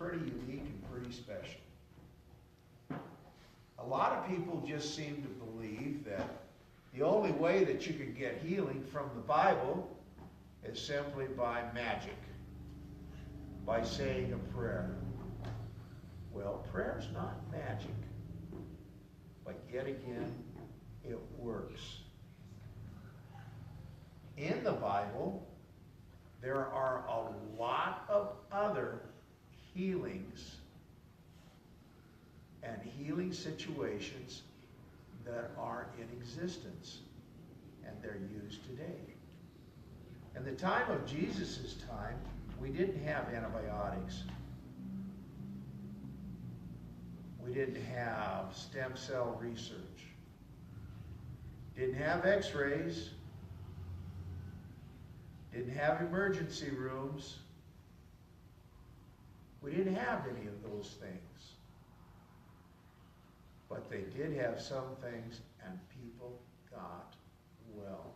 pretty unique and pretty special. A lot of people just seem to believe that the only way that you can get healing from the Bible is simply by magic, by saying a prayer. Well, prayer's not magic, but yet again, it works. In the Bible, there are a lot of other healings and healing situations that are in existence, and they're used today. In the time of Jesus' time, we didn't have antibiotics. We didn't have stem cell research. Didn't have x-rays. Didn't have emergency rooms. We didn't have any of those things. But they did have some things, and people got well.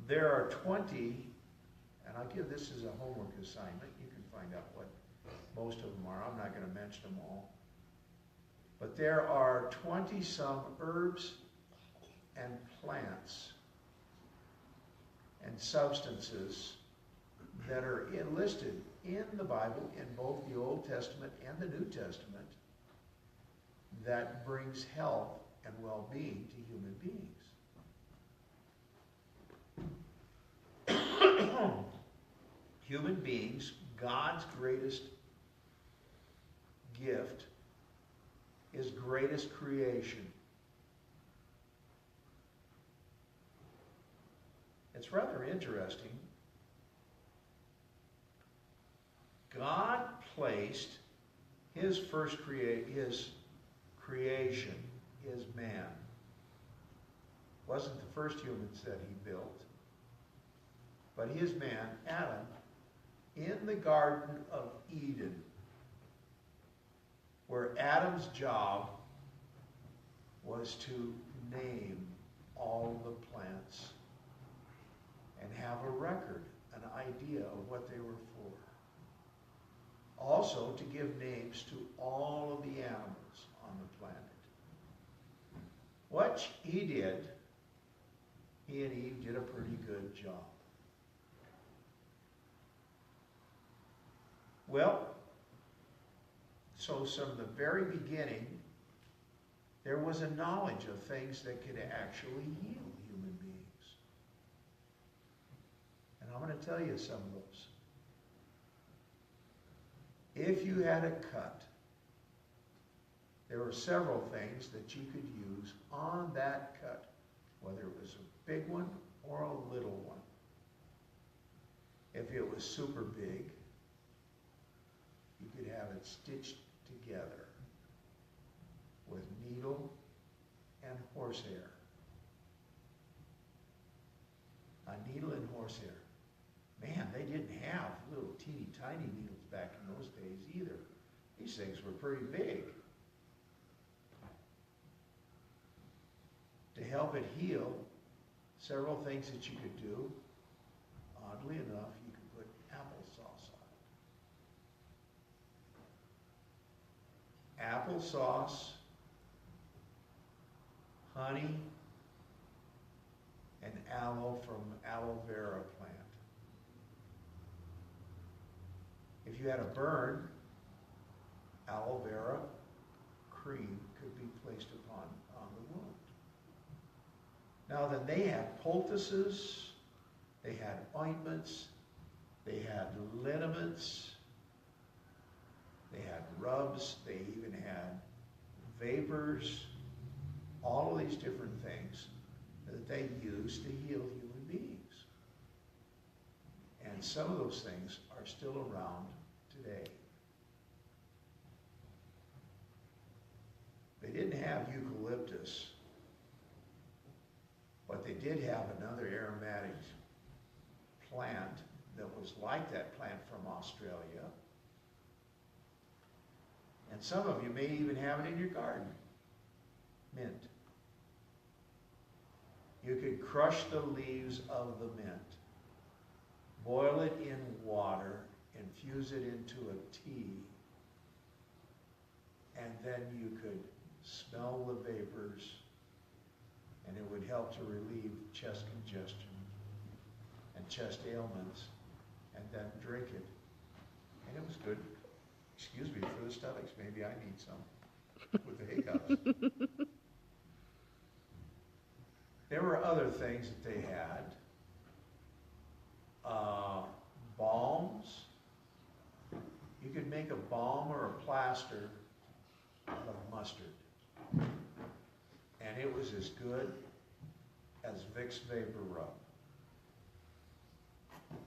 There are 20, and I'll give this as a homework assignment. You can find out what most of them are. I'm not going to mention them all. But there are 20-some herbs and plants and substances that are listed in the Bible, in both the Old Testament and the New Testament, that brings health and well-being to human beings. Human beings, God's greatest gift, His greatest creation. It's rather interesting. God placed His creation, His man. Wasn't the first humans that He built, but His man, Adam, in the Garden of Eden, where Adam's job was to name all the plants and have a record, an idea of what they were for. Also to give names to all of the animals on the planet. What he did, he and Eve did a pretty good job. Well, so from the very beginning, there was a knowledge of things that could actually heal human beings. And I'm going to tell you some of those. If you had a cut, there were several things that you could use on that cut, whether it was a big one or a little one. If it was super big, you could have it stitched together with needle and horsehair. A needle and horsehair. Man, they didn't have little teeny tiny needles back in those days either. These things were pretty big. To help it heal, several things that you could do. Oddly enough, you could put applesauce on it. Applesauce, honey, and aloe from aloe vera plant. If you had a burn, aloe vera cream could be placed upon the wound. Now then, they had poultices, they had ointments, they had liniments, they had rubs, they even had vapors, all of these different things that they used to heal human beings. And some of those things are still around today. They didn't have eucalyptus, but they did have another aromatic plant that was like that plant from Australia. And some of you may even have it in your garden. Mint. You could crush the leaves of the mint, boil it in water, infuse it into a tea, and then you could smell the vapors, and it would help to relieve chest congestion and chest ailments, and then drink it. And it was good. Excuse me for the stomachs, maybe I need some with the hiccups. There were other things that they had. Balms. You could make a balm or a plaster out of mustard. And it was as good as Vicks Vapor Rub.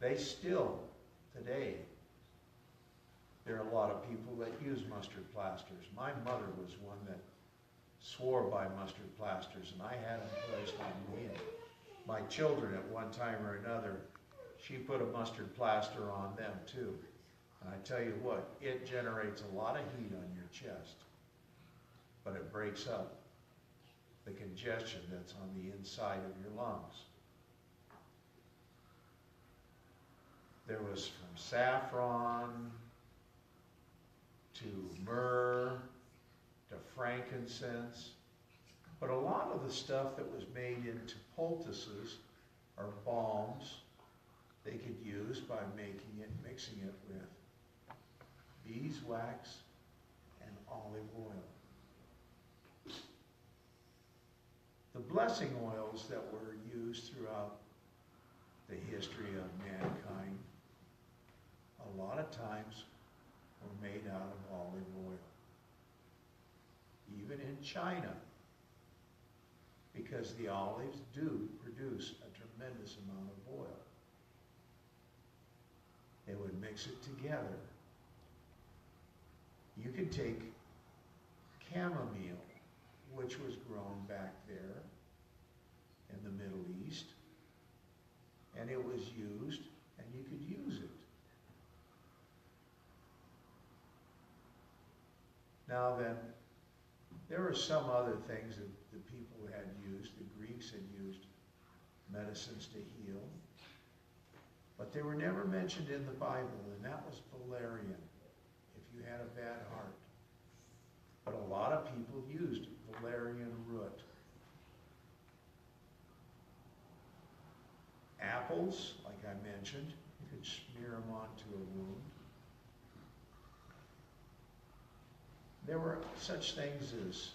They still, today, there are a lot of people that use mustard plasters. My mother was one that swore by mustard plasters, and I had them placed on me and my children at one time or another. She put a mustard plaster on them too. And I tell you what, it generates a lot of heat on your chest, but it breaks up the congestion that's on the inside of your lungs. There was from saffron to myrrh to frankincense, but a lot of the stuff that was made into poultices or balms they could use by making it, mixing it with beeswax and olive oil. The blessing oils that were used throughout the history of mankind, a lot of times were made out of olive oil. Even in China, because the olives do produce a tremendous amount of oil. They would mix it together. You could take chamomile, which was grown back there in the Middle East, and it was used, and you could use it. Now then, there were some other things that the people had used. The Greeks had used medicines to heal, but they were never mentioned in the Bible, and that was valerian, if you had a bad heart. But a lot of people used valerian root. Apples, like I mentioned, you could smear them onto a wound. There were such things as,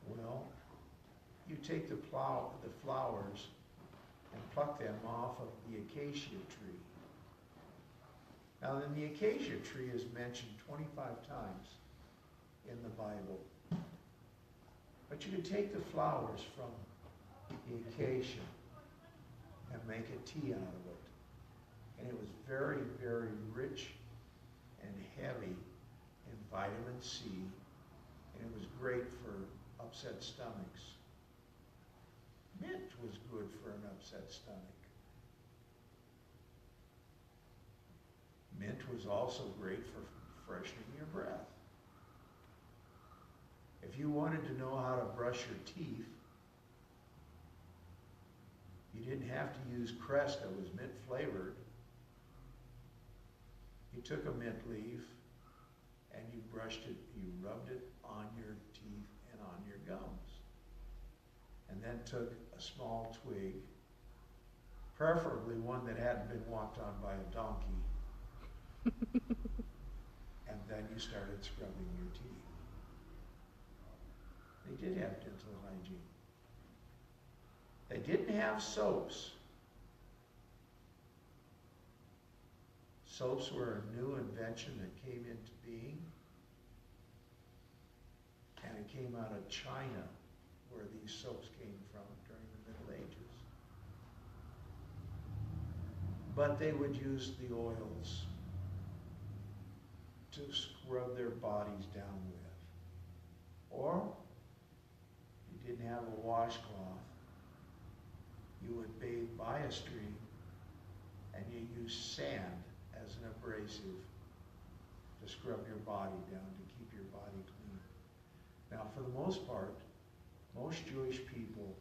well, you take the flowers and pluck them off of the acacia tree. Now then, the acacia tree is mentioned 25 times in the Bible. But you could take the flowers from the acacia and make a tea out of it. And it was very, very rich and heavy in vitamin C, and it was great for upset stomachs. Mint was good for an upset stomach. Mint was also great for freshening your breath. If you wanted to know how to brush your teeth, you didn't have to use Crest that was mint flavored. You took a mint leaf and you brushed it, you rubbed it on your teeth and on your gums. And then took a small twig, preferably one that hadn't been walked on by a donkey, and then you started scrubbing your teeth. They did have dental hygiene. They didn't have soaps. Soaps were a new invention that came into being, and it came out of China, where these soaps came from during the Middle Ages. But they would use the oils to scrub their bodies down with. Or, if you didn't have a washcloth, you would bathe by a stream and you use sand as an abrasive to scrub your body down, to keep your body clean. Now, for the most part, most Jewish people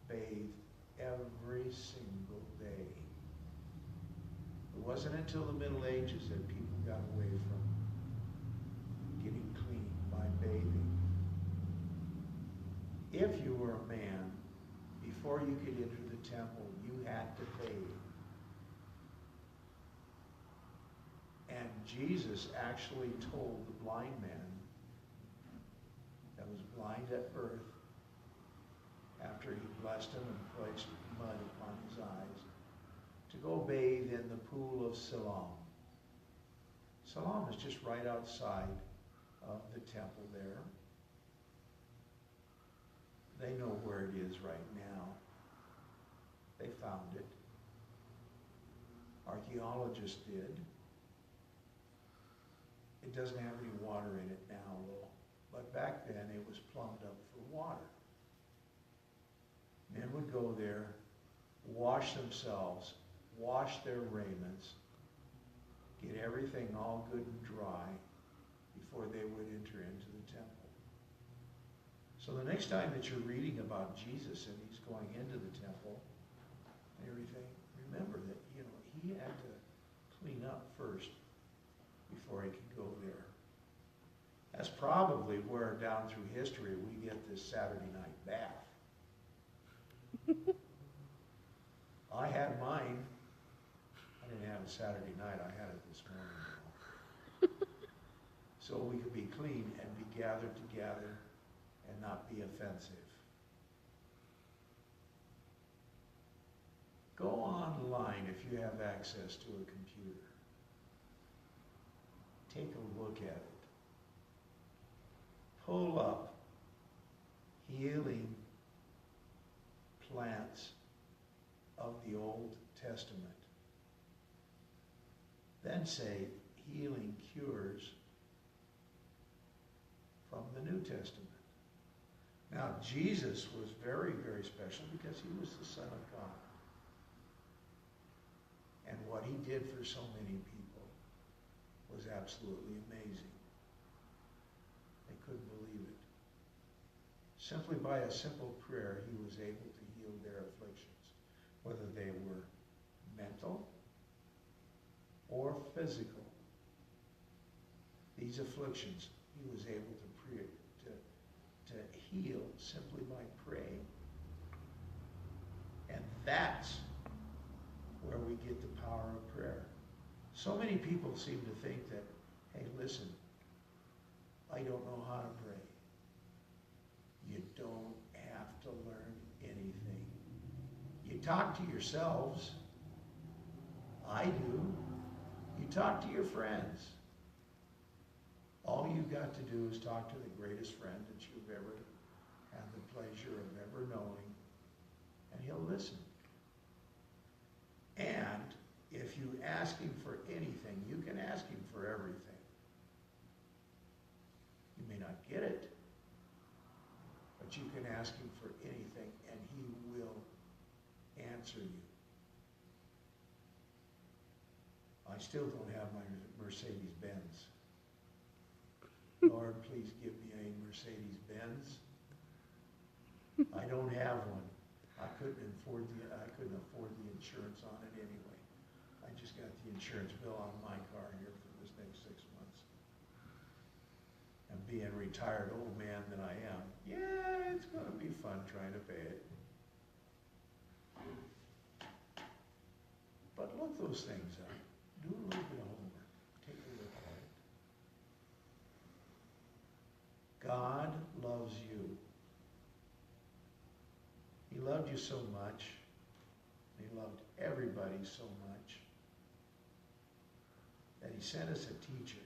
bathed every single day. It wasn't until the Middle Ages that people got away from getting clean by bathing. If you were a man, before you could enter the temple, you had to bathe. And Jesus actually told the blind man that was blind at birth, after he blessed him and placed mud upon his eyes, to go bathe in the pool of Siloam. Siloam is just right outside of the temple there. They know where it is right now. They found it. Archaeologists did. It doesn't have any water in it now, though. But back then, it was plumbed up for water. Men would go there, wash themselves, wash their raiments, get everything all good and dry before they would enter into the temple. So the next time that you're reading about Jesus and he's going into the temple and everything, remember that, he had to clean up first before he could go there. That's probably where down through history we get this Saturday night bath. I had mine. I didn't have it Saturday night. I had it this morning. So we could be clean and be gathered together and not be offensive. Go online if you have access to a computer. Take a look at it. Pull up healing plants of the Old Testament. Then say healing cures from the New Testament. Now, Jesus was very, very special because he was the Son of God. And what he did for so many people was absolutely amazing. They couldn't believe it. Simply by a simple prayer, he was able to heal their afflictions, whether they were mental or physical. These afflictions, he was able to heal simply by praying. And that's where we get the power of prayer. So many people seem to think that, hey, listen, I don't know how to pray. You don't have to learn anything. You talk to yourselves. I do. You talk to your friends. All you've got to do is talk to the greatest friend that you've ever had the pleasure of ever knowing, and he'll listen. And if you ask him for anything, you can ask him for everything. You may not get it, but you can ask him for anything, and he will answer you. I still don't have my Mercedes-Benz. Lord, please give me a Mercedes-Benz. I don't have one. I couldn't afford the insurance on it anyway. I just got the insurance bill on my car here for this next 6 months. And being a retired old man that I am, yeah, it's going to be fun trying to pay it. But look those things up. Do a little bit of homework. Take a look at it. God loves you. He loved you so much. He loved everybody so much that he sent us a teacher.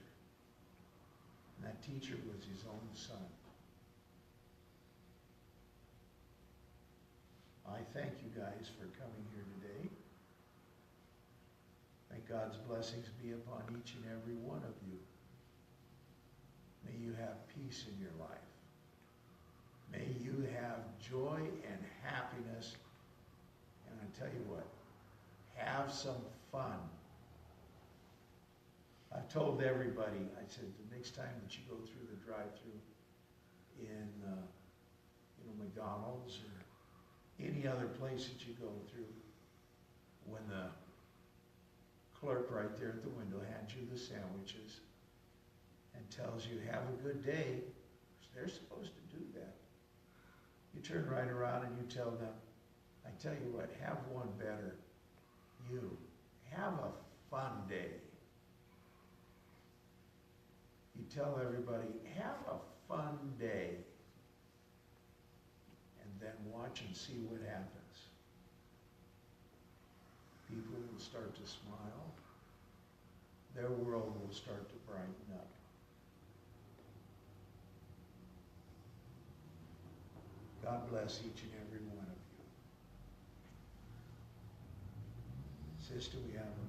And that teacher was his own son. I thank you guys for coming here today. May God's blessings be upon each and every one of you. May you have peace in your life. May you have joy and happiness. And I tell you what, have some fun. I've told everybody, I said, the next time that you go through the drive-thru in McDonald's or any other place that you go through, when the clerk right there at the window hands you the sandwiches and tells you, have a good day, they're supposed to do that. You turn right around and you tell them, I tell you what, have one better. You, have a fun day. You tell everybody, have a fun day. And then watch and see what happens. People will start to smile. Their world will start to brighten up. God bless each and every one of you. Sister, we have a